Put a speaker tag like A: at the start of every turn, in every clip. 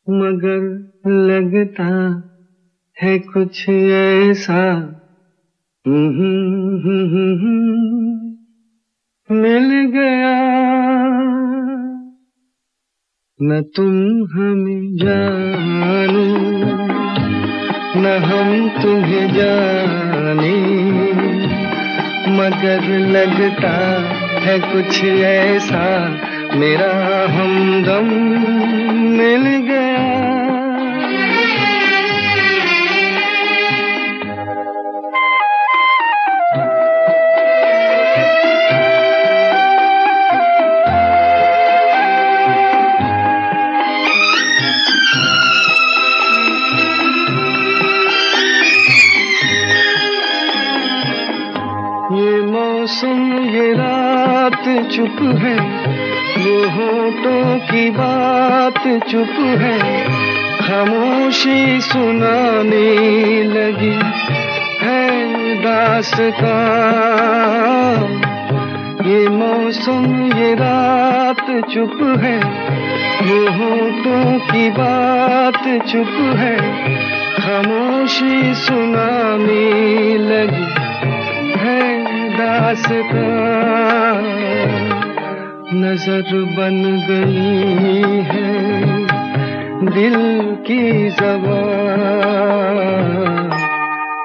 A: मगर लगता है कुछ ऐसा मिल गया, न तुम हमें जानो न हम तुम्हें जाने, मगर लगता है कुछ ऐसा मेरा हमदम मिल गया। ये मौसम ये रात चुप है, वो होठों की बात चुप है, खामोशी सुनाने लगी है दास्तां। ये मौसम ये रात चुप है, वो होठों की बात चुप है, खामोशी सुनाने लगी है दास्तां। नजर बन गई है दिल की ज़बान,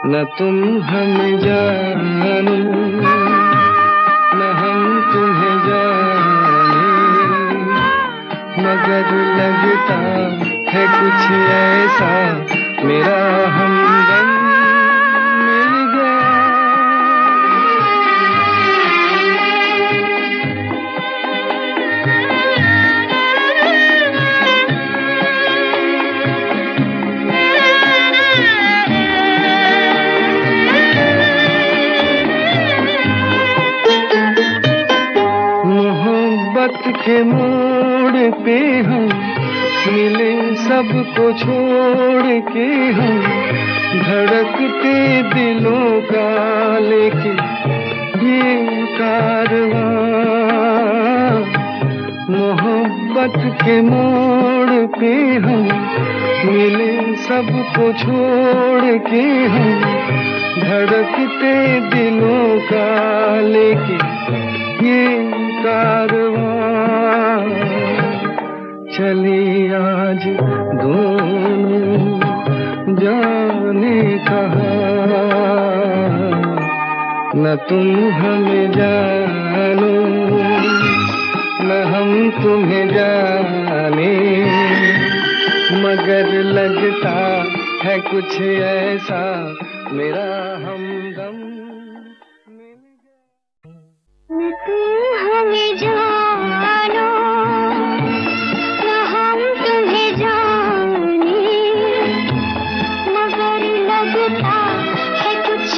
A: न तुम हमें जानो न हम तुम्हें जाने, मगर लगता है कुछ ऐसा मेरा हमदम मिल गया। के मोड़ पे हम मिले सबको छोड़ के, हम धड़कते दिलों का लेके ये कारवां। मोहब्बत के मोड़ पे हम मिले सबको छोड़ के, हम धड़कते दिलों का लेके ये कारवां। चले आज दोनों जाने कहाँ, न तुम हमें जानो न हम तुम्हें जाने, मगर लगता है कुछ ऐसा मेरा हमदम मिल गया।
B: न तुम हमें जानो न हम तुम्हें जाने, मगर लगता है कुछ